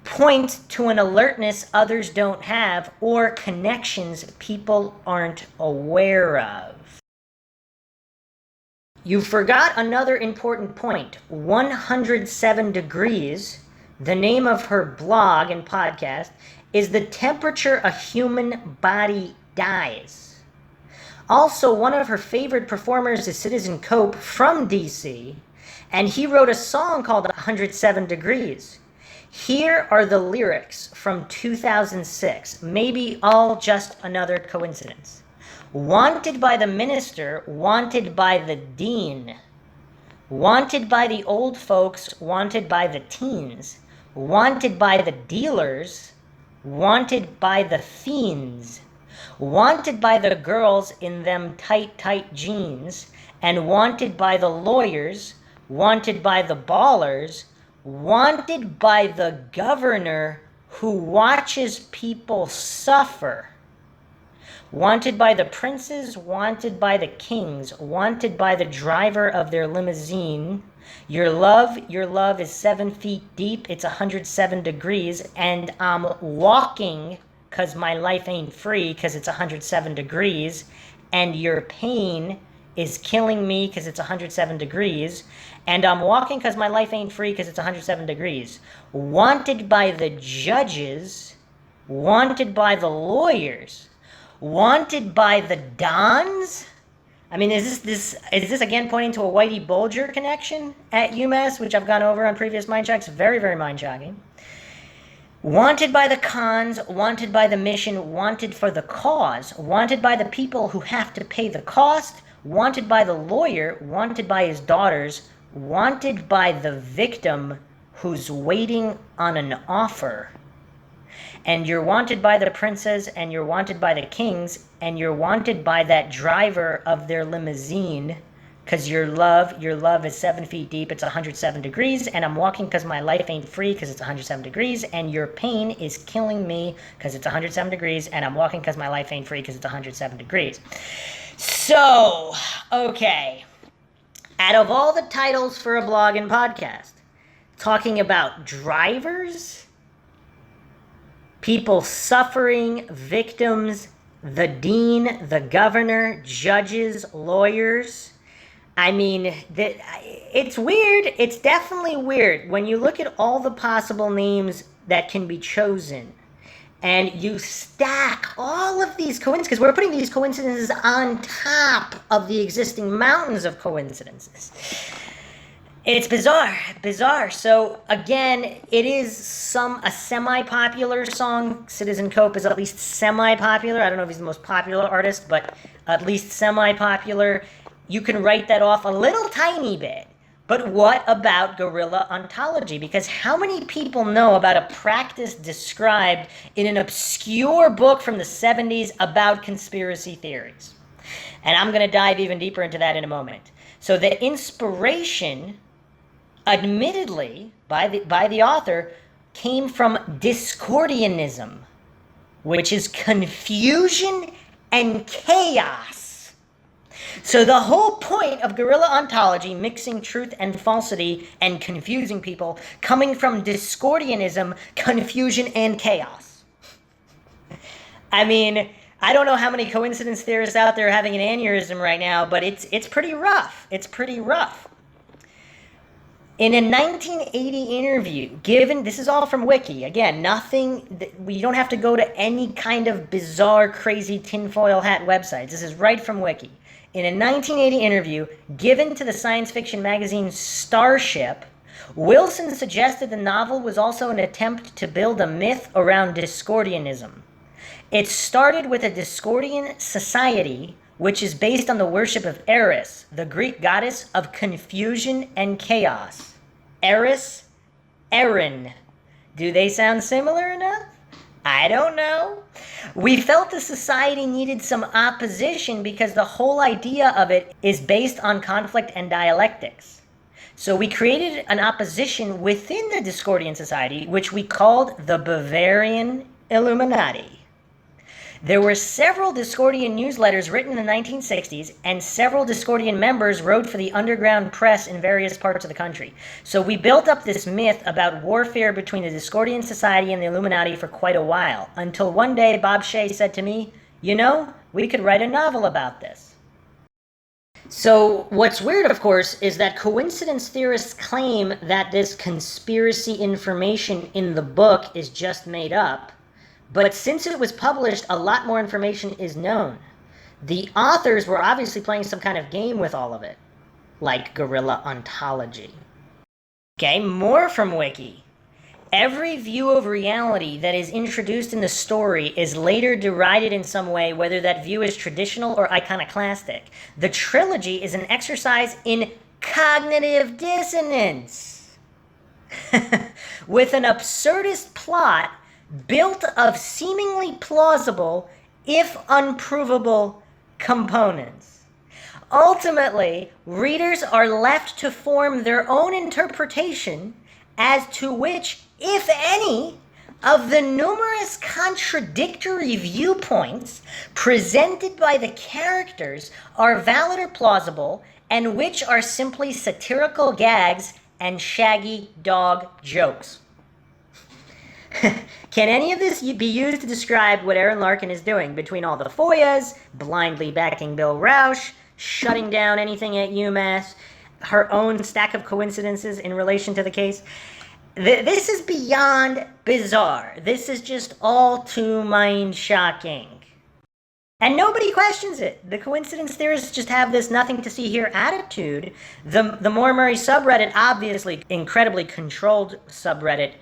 points to an alertness others don't have or connections people aren't aware of. You forgot another important point. 107 degrees, the name of her blog and podcast, is the temperature a human body dies. Also, one of her favorite performers is Citizen Cope from DC, and he wrote a song called 107 Degrees. Here are the lyrics from 2006, maybe all just another coincidence. Wanted by the minister, wanted by the dean. Wanted by the old folks, wanted by the teens. Wanted by the dealers, wanted by the fiends. Wanted by the girls in them tight, tight jeans, and wanted by the lawyers, wanted by the ballers, wanted by the governor who watches people suffer. Wanted by the princes, wanted by the kings, wanted by the driver of their limousine. Your love is 7 feet deep, it's 107 degrees, and I'm walking because my life ain't free because it's 107 degrees, and your pain is killing me because it's 107 degrees, and I'm walking because my life ain't free because it's 107 degrees. Wanted by the judges, wanted by the lawyers, wanted by the dons. I mean, is this again pointing to a Whitey Bulger connection at UMass, which I've gone over on previous Mindshocks? Very, very mind-shocking. Wanted by the cons, wanted by the mission, wanted for the cause, wanted by the people who have to pay the cost, wanted by the lawyer, wanted by his daughters, wanted by the victim who's waiting on an offer. And you're wanted by the princes, and you're wanted by the kings, and you're wanted by that driver of their limousine, because your love is 7 feet deep, it's 107 degrees, and I'm walking because my life ain't free because it's 107 degrees, and your pain is killing me because it's 107 degrees, and I'm walking because my life ain't free because it's 107 degrees. So, okay, out of all the titles for a blog and podcast, talking about drivers, people suffering, victims, the dean, the governor, judges, lawyers. I mean, it's weird. It's definitely weird when you look at all the possible names that can be chosen and you stack all of these coincidences, because we're putting these coincidences on top of the existing mountains of coincidences. It's bizarre. So again, it is a semi-popular song. Citizen Cope is at least semi-popular. I don't know if he's the most popular artist, but at least semi-popular. You can write that off a little tiny bit. But what about guerrilla ontology? Because how many people know about a practice described in an obscure book from the 70s about conspiracy theories? And I'm going to dive even deeper into that in a moment. So the inspiration, admittedly, by the author, came from Discordianism, which is confusion and chaos. So the whole point of guerrilla ontology, mixing truth and falsity and confusing people, coming from Discordianism, confusion and chaos. I mean, I don't know how many coincidence theorists out there are having an aneurysm right now, but it's pretty rough. It's pretty rough. In a 1980 interview given, this is all from Wiki, again, you don't have to go to any kind of bizarre, crazy tinfoil hat websites. This is right from Wiki. In a 1980 interview given to the science fiction magazine Starship, Wilson suggested the novel was also an attempt to build a myth around Discordianism. It started with a Discordian society, which is based on the worship of Eris, the Greek goddess of confusion and chaos. Eris, Erinn. Do they sound similar enough? I don't know. We felt the society needed some opposition because the whole idea of it is based on conflict and dialectics. So we created an opposition within the Discordian society, which we called the Bavarian Illuminati. There were several Discordian newsletters written in the 1960s, and several Discordian members wrote for the underground press in various parts of the country. So we built up this myth about warfare between the Discordian society and the Illuminati for quite a while, until one day Bob Shea said to me, "You know, we could write a novel about this." So what's weird, of course, is that coincidence theorists claim that this conspiracy information in the book is just made up. But since it was published, a lot more information is known. The authors were obviously playing some kind of game with all of it, like guerrilla ontology. Okay, more from Wiki. Every view of reality that is introduced in the story is later derided in some way, whether that view is traditional or iconoclastic. The trilogy is an exercise in cognitive dissonance, with an absurdist plot built of seemingly plausible, if unprovable, components. Ultimately, readers are left to form their own interpretation as to which, if any, of the numerous contradictory viewpoints presented by the characters are valid or plausible, and which are simply satirical gags and shaggy dog jokes. Can any of this be used to describe what Erinn Larkin is doing between all the FOIAs, blindly backing Bill Rausch, shutting down anything at UMass, her own stack of coincidences in relation to the case? This is beyond bizarre. This is just all too mind-shocking. And nobody questions it. The coincidence theorists just have this nothing to see here attitude. The Maura Murray subreddit, obviously incredibly controlled subreddit,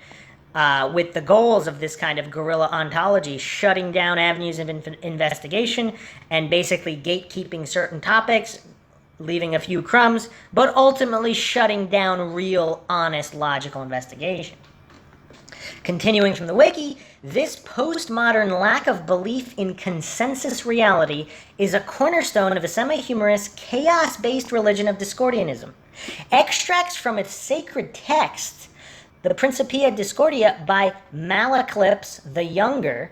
with the goals of this kind of guerrilla ontology, shutting down avenues of investigation and basically gatekeeping certain topics, leaving a few crumbs, but ultimately shutting down real, honest, logical investigation. Continuing from the wiki, this postmodern lack of belief in consensus reality is a cornerstone of the semi-humorous, chaos-based religion of Discordianism. Extracts from its sacred text, the Principia Discordia by Malaclips the Younger,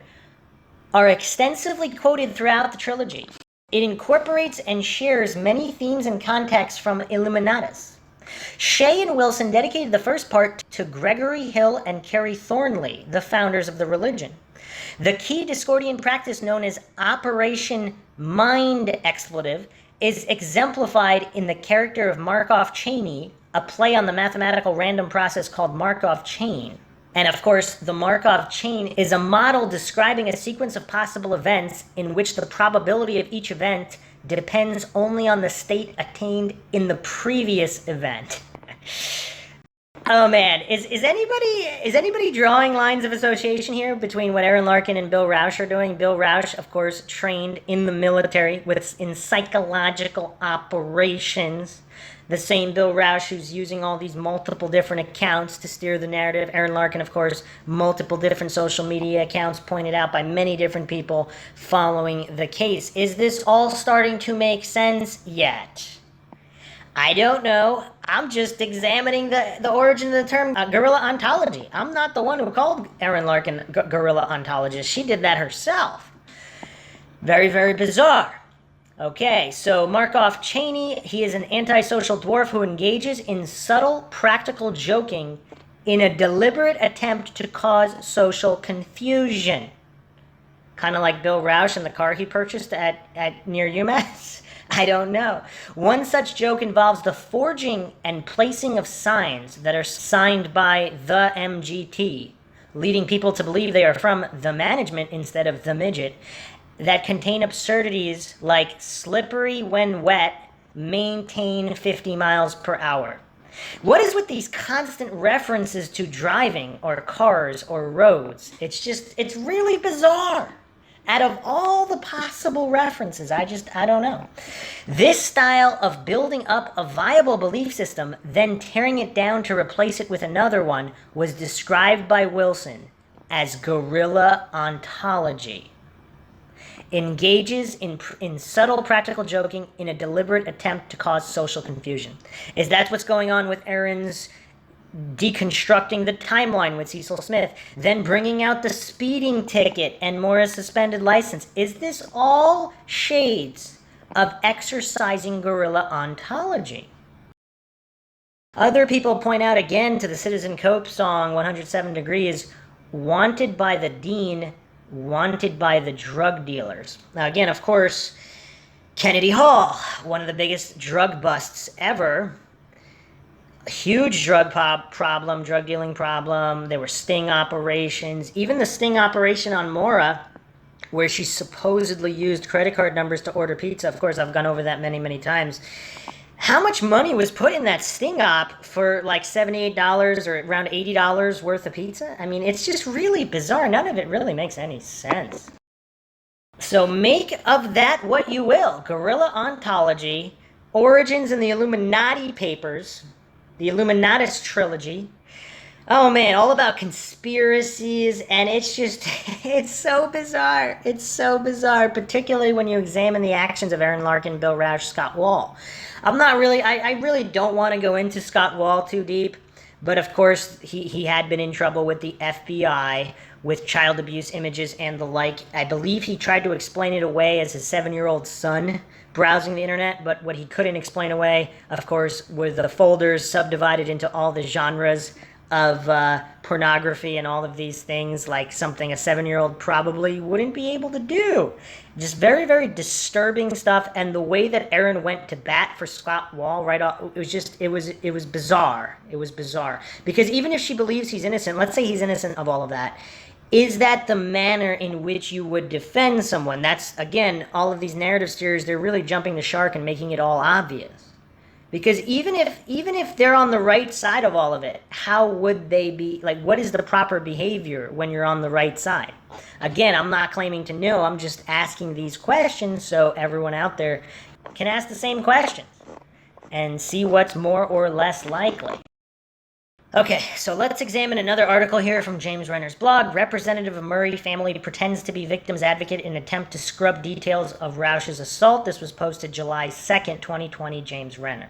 are extensively quoted throughout the trilogy. It incorporates and shares many themes and contexts from Illuminatus. Shea and Wilson dedicated the first part to Gregory Hill and Carrie Thornley, the founders of the religion. The key Discordian practice known as Operation Mind Expletive is exemplified in the character of Markov Chainy, a play on the mathematical random process called Markov chain. And of course, the Markov chain is a model describing a sequence of possible events in which the probability of each event depends only on the state attained in the previous event. Oh man, is anybody drawing lines of association here between what Erinn Larkin and Bill Rausch are doing? Bill Rausch, of course, trained in the military in psychological operations. The same Bill Rausch who's using all these multiple different accounts to steer the narrative. Erinn Larkin, of course, multiple different social media accounts pointed out by many different people following the case. Is this all starting to make sense yet? I don't know. I'm just examining the origin of the term guerrilla ontology. I'm not the one who called Erinn Larkin guerrilla ontologist. She did that herself. Very, very bizarre. Okay, so Markov Cheney, he is an antisocial dwarf who engages in subtle, practical joking in a deliberate attempt to cause social confusion. Kind of like Bill Roush in the car he purchased at near UMass? I don't know. One such joke involves the forging and placing of signs that are signed by the MGT, leading people to believe they are from the management instead of the midget, that contain absurdities like slippery when wet, maintain 50 miles per hour. What is with these constant references to driving or cars or roads? It's really bizarre. Out of all the possible references, I don't know. This style of building up a viable belief system, then tearing it down to replace it with another one, was described by Wilson as guerrilla ontology. Engages in subtle practical joking in a deliberate attempt to cause social confusion. Is that what's going on with Erinn's deconstructing the timeline with Cecil Smith, then bringing out the speeding ticket and Maura's suspended license? Is this all shades of exercising guerrilla ontology? Other people point out again to the Citizen Cope song 107 Degrees, wanted by the dean, wanted by the drug dealers. Now again, of course, Kennedy Hall, one of the biggest drug busts ever. Huge drug dealing problem. There were sting operations. Even the sting operation on Maura, where she supposedly used credit card numbers to order pizza. Of course, I've gone over that many, many times. How much money was put in that sting op for like $78 or around $80 worth of pizza? I mean, it's just really bizarre. None of it really makes any sense. So make of that what you will. Guerrilla ontology, origins in the Illuminati papers, the Illuminatus trilogy. Oh man, all about conspiracies, and it's just, it's so bizarre. It's so bizarre, particularly when you examine the actions of Erinn, Larkin, Bill Roush, Scott Wall. I really don't want to go into Scott Wall too deep, but of course he had been in trouble with the FBI with child abuse images and the like. I believe he tried to explain it away as his 7-year-old son browsing the internet, but what he couldn't explain away, of course, were the folders subdivided into all the genres of pornography and all of these things, like something a 7-year-old probably wouldn't be able to do. Just very, very disturbing stuff. And the way that Erinn went to bat for Scott Wall right off, it was bizarre. It was bizarre. Because even if she believes he's innocent, let's say he's innocent of all of that, is that the manner in which you would defend someone? That's, again, all of these narrative steers, they're really jumping the shark and making it all obvious. Because even if they're on the right side of all of it, how would they be, like, what is the proper behavior when you're on the right side? Again, I'm not claiming to know, I'm just asking these questions so everyone out there can ask the same questions and see what's more or less likely. Okay, so let's examine another article here from James Renner's blog. Representative of Murray family pretends to be victim's advocate in attempt to scrub details of Roush's assault. This was posted July 2nd, 2020, James Renner.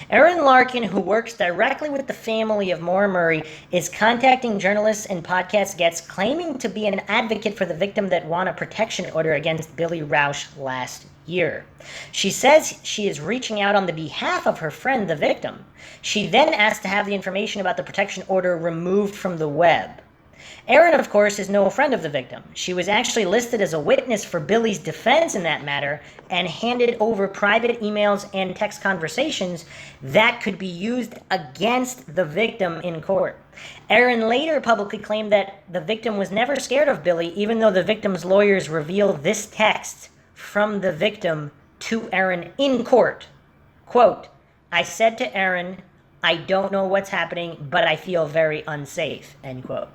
Erinn Larkin, who works directly with the family of Maura Murray, is contacting journalists and podcast guests claiming to be an advocate for the victim that won a protection order against Billy Roush last year. She says she is reaching out on the behalf of her friend, the victim. She then asked to have the information about the protection order removed from the web. Erinn, of course, is no friend of the victim. She was actually listed as a witness for Billy's defense in that matter and handed over private emails and text conversations that could be used against the victim in court. Erinn later publicly claimed that the victim was never scared of Billy, even though the victim's lawyers revealed this text from the victim to Erinn in court. Quote, "I said to Erinn, I don't know what's happening, but I feel very unsafe," end quote.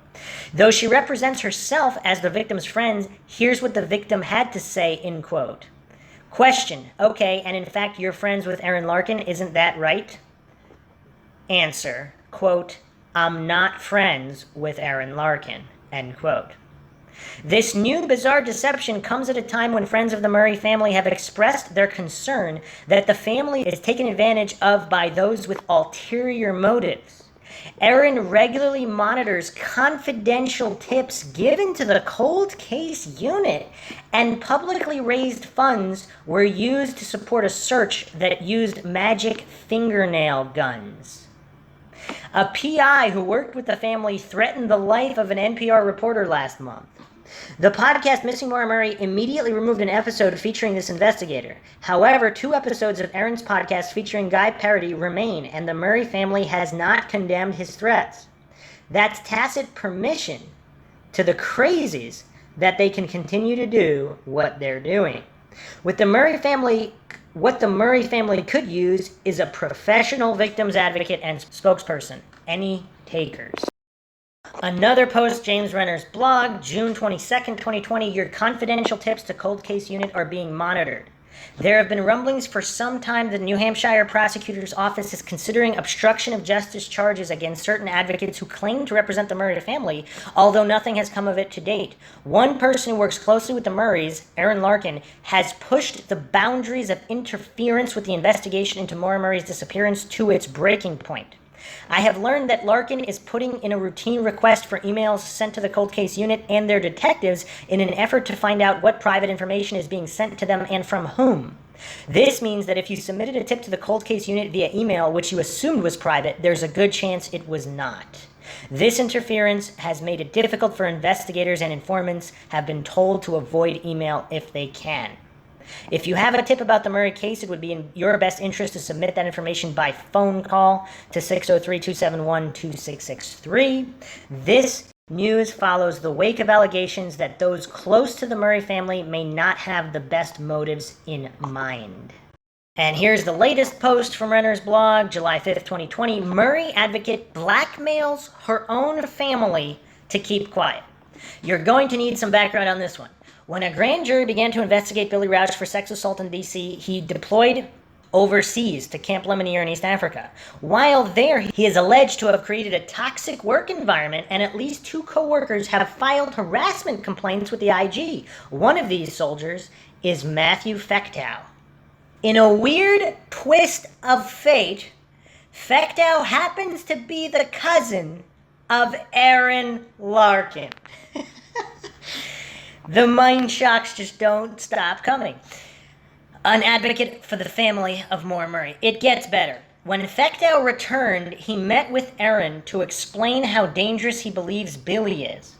Though she represents herself as the victim's friend, here's what the victim had to say, end quote. Question, okay, and in fact you're friends with Erinn Larkin, isn't that right? Answer, quote, "I'm not friends with Erinn Larkin," end quote. This new bizarre deception comes at a time when friends of the Murray family have expressed their concern that the family is taken advantage of by those with ulterior motives. Erinn regularly monitors confidential tips given to the cold case unit, and publicly raised funds were used to support a search that used magic fingernail guns. A PI who worked with the family threatened the life of an NPR reporter last month. The podcast Missing Maura Murray immediately removed an episode featuring this investigator. However, 2 episodes of Erinn's podcast featuring Guy Parody remain, and the Murray family has not condemned his threats. That's tacit permission to the crazies that they can continue to do what they're doing. What the Murray family could use is a professional victims advocate and spokesperson. Any takers? Another post, James Renner's blog, June 22nd, 2020, your confidential tips to cold case unit are being monitored. There have been rumblings for some time that the New Hampshire prosecutor's office is considering obstruction of justice charges against certain advocates who claim to represent the Murray family, although nothing has come of it to date. One person who works closely with the Murrays, Erinn Larkin, has pushed the boundaries of interference with the investigation into Maura Murray's disappearance to its breaking point. I have learned that Larkin is putting in a routine request for emails sent to the cold case unit and their detectives in an effort to find out what private information is being sent to them and from whom. This means that if you submitted a tip to the cold case unit via email, which you assumed was private, there's a good chance it was not. This interference has made it difficult for investigators, and informants have been told to avoid email if they can. If you have a tip about the Murray case, it would be in your best interest to submit that information by phone call to 603-271-2663. This news follows the wake of allegations that those close to the Murray family may not have the best motives in mind. And here's the latest post from Renner's blog, July 5th, 2020. Murray advocate blackmails her own family to keep quiet. You're going to need some background on this one. When a grand jury began to investigate Billy Roush for sex assault in D.C., he deployed overseas to Camp Lemonnier in East Africa. While there, he is alleged to have created a toxic work environment, and at least 2 co-workers have filed harassment complaints with the IG. One of these soldiers is Matthew Fechtow. In a weird twist of fate, Fechtow happens to be the cousin of Erinn Larkin. The Mindshocks just don't stop coming. An advocate for the family of Maura Murray. It gets better. When Fechtow returned, he met with Erinn to explain how dangerous he believes Billy is.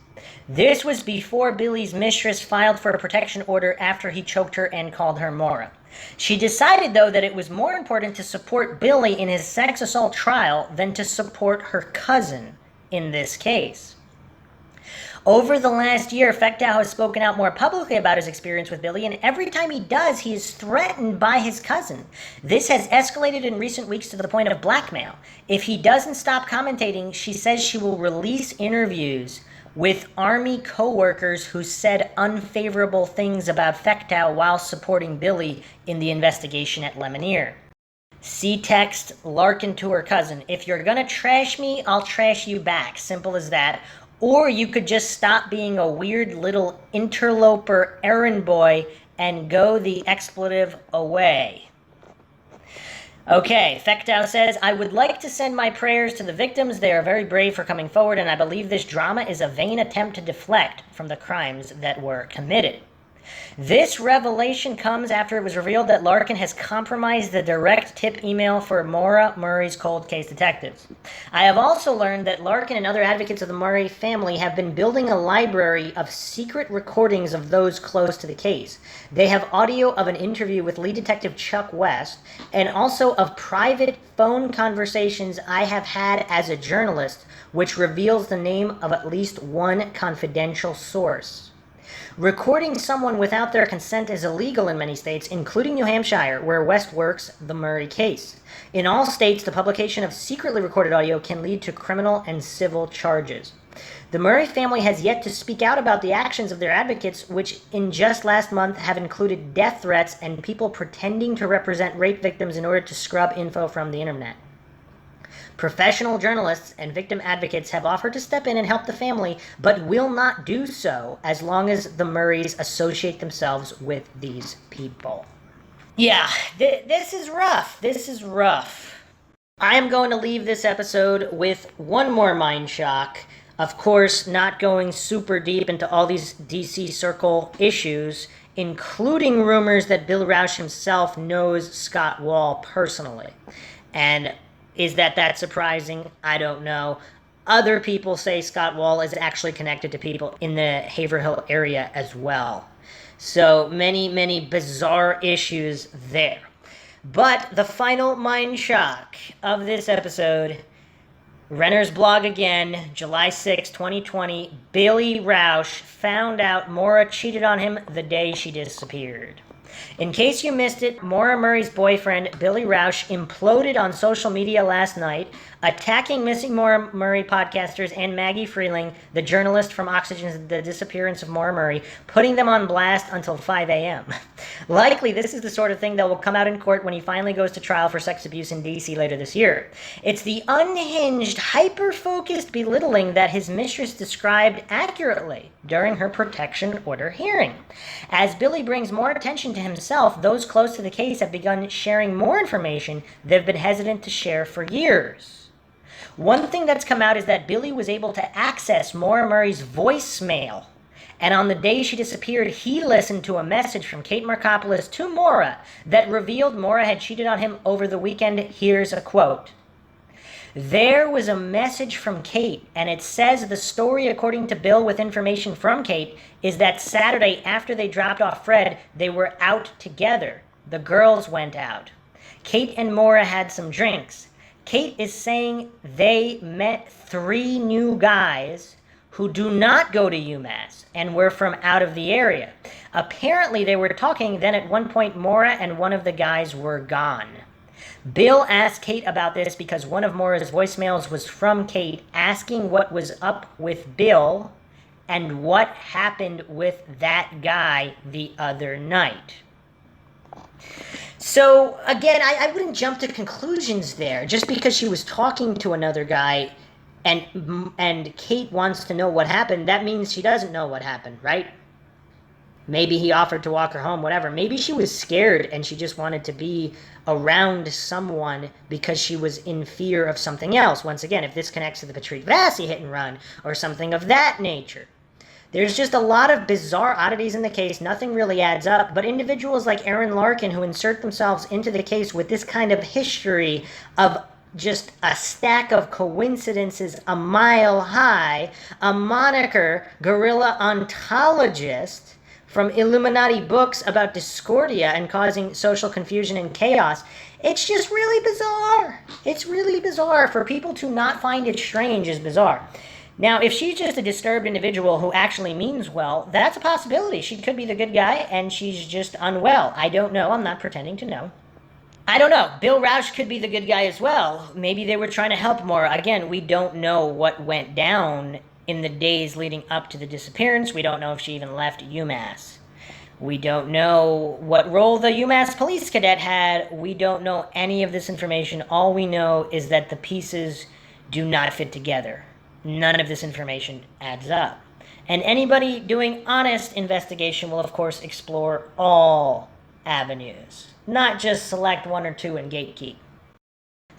This was before Billy's mistress filed for a protection order after he choked her and called her Maura. She decided, though, that it was more important to support Billy in his sex assault trial than to support her cousin in this case. Over the last year, Fechtow has spoken out more publicly about his experience with Billy, and every time he does, he is threatened by his cousin. This has escalated in recent weeks to the point of blackmail. If he doesn't stop commentating, she says she will release interviews with Army co-workers who said unfavorable things about Fechtow while supporting Billy in the investigation at Lemonnier. See text Larkin to her cousin. If you're gonna trash me, I'll trash you back. Simple as that. Or you could just stop being a weird little interloper errand boy and go the expletive away. Okay, Fechtow says, I would like to send my prayers to the victims. They are very brave for coming forward, and I believe this drama is a vain attempt to deflect from the crimes that were committed. This revelation comes after it was revealed that Larkin has compromised the direct tip email for Maura Murray's cold case detectives. I have also learned that Larkin and other advocates of the Murray family have been building a library of secret recordings of those close to the case. They have audio of an interview with lead detective Chuck West, and also of private phone conversations I have had as a journalist, which reveals the name of at least one confidential source. Recording someone without their consent is illegal in many states, including New Hampshire, where West works the Murray case. In all states, the publication of secretly recorded audio can lead to criminal and civil charges. The Murray family has yet to speak out about the actions of their advocates, which in just last month have included death threats and people pretending to represent rape victims in order to scrub info from the internet. Professional journalists and victim advocates have offered to step in and help the family, but will not do so as long as the Murrays associate themselves with these people. Yeah, this is rough. This is rough. I am going to leave this episode with one more mind shock. Of course, not going super deep into all these DC Circle issues, including rumors that Bill Rausch himself knows Scott Wall personally. And is that surprising? I don't know. Other people say Scott Wall is actually connected to people in the Haverhill area as well. So many bizarre issues there. But the final mind shock of this episode, Renner's blog again, July 6, 2020, Billy Rausch found out Maura cheated on him the day she disappeared. In case you missed it, Maura Murray's boyfriend, Billy Rausch, imploded on social media last night, attacking missing Maura Murray podcasters and Maggie Freeling, the journalist from Oxygen's The Disappearance of Maura Murray, putting them on blast until 5 a.m. Likely, this is the sort of thing that will come out in court when he finally goes to trial for sex abuse in D.C. later this year. It's the unhinged, hyper-focused belittling that his mistress described accurately during her protection order hearing. As Billy brings more attention to himself, those close to the case have begun sharing more information they've been hesitant to share for years. One thing that's come out is that Billy was able to access Maura Murray's voicemail. And on the day she disappeared, he listened to a message from Kate Markopoulos to Maura that revealed Maura had cheated on him over the weekend. Here's a quote. There was a message from Kate, and it says the story, according to Bill, with information from Kate, is that Saturday after they dropped off Fred, they were out together. The girls went out. Kate and Maura had some drinks. Kate is saying they met 3 new guys who do not go to UMass and were from out of the area. Apparently they were talking, then at one point Maura and one of the guys were gone. Bill asked Kate about this because one of Maura's voicemails was from Kate asking what was up with Bill and what happened with that guy the other night. So, again, I wouldn't jump to conclusions there. Just because she was talking to another guy and Kate wants to know what happened, that means she doesn't know what happened, right? Maybe he offered to walk her home, whatever. Maybe she was scared and she just wanted to be around someone because she was in fear of something else. Once again, if this connects to the Patrick Vassy hit and run or something of that nature. There's just a lot of bizarre oddities in the case. Nothing really adds up. But individuals like Erinn Larkin, who insert themselves into the case with this kind of history of just a stack of coincidences a mile high, a moniker, guerrilla ontologist, from Illuminati books about discordia and causing social confusion and chaos. It's just really bizarre. It's really bizarre. For people to not find it strange is bizarre. Now, if she's just a disturbed individual who actually means well, that's a possibility. She could be the good guy, and she's just unwell. I don't know. I'm not pretending to know. I don't know. Bill Rausch could be the good guy as well. Maybe they were trying to help Maura. Again, we don't know what went down in the days leading up to the disappearance. We don't know if she even left UMass. We don't know what role the UMass police cadet had. We don't know any of this information. All we know is that the pieces do not fit together. None of this information adds up. And anybody doing honest investigation will, of course, explore all avenues, not just select one or two and gatekeep.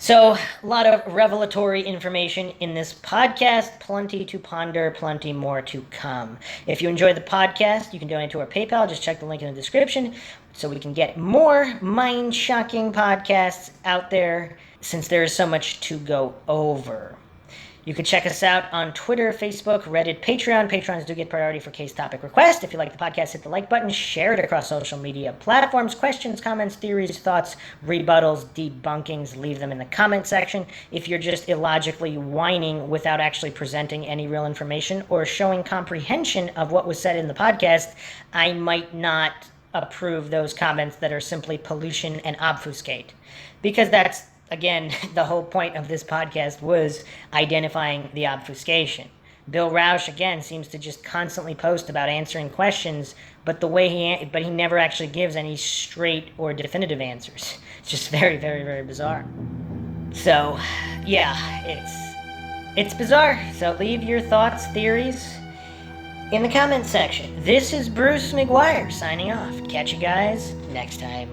So, a lot of revelatory information in this podcast, plenty to ponder, plenty more to come. If you enjoy the podcast, you can donate to our PayPal. Just check the link in the description so we can get more mind-shocking podcasts out there, since there is so much to go over. You can check us out on Twitter, Facebook, Reddit, Patreon. Patrons do get priority for case topic requests. If you like the podcast, hit the like button, share it across social media platforms. Questions, comments, theories, thoughts, rebuttals, debunkings, leave them in the comment section. If you're just illogically whining without actually presenting any real information or showing comprehension of what was said in the podcast, I might not approve those comments that are simply pollution and obfuscate. Because that's, again, the whole point of this podcast was identifying the obfuscation. Bill Rausch, again, seems to just constantly post about answering questions, but he never actually gives any straight or definitive answers. It's just very, very, very bizarre. So, yeah, it's bizarre. So leave your thoughts, theories in the comments section. This is Bruce McGuire signing off. Catch you guys next time.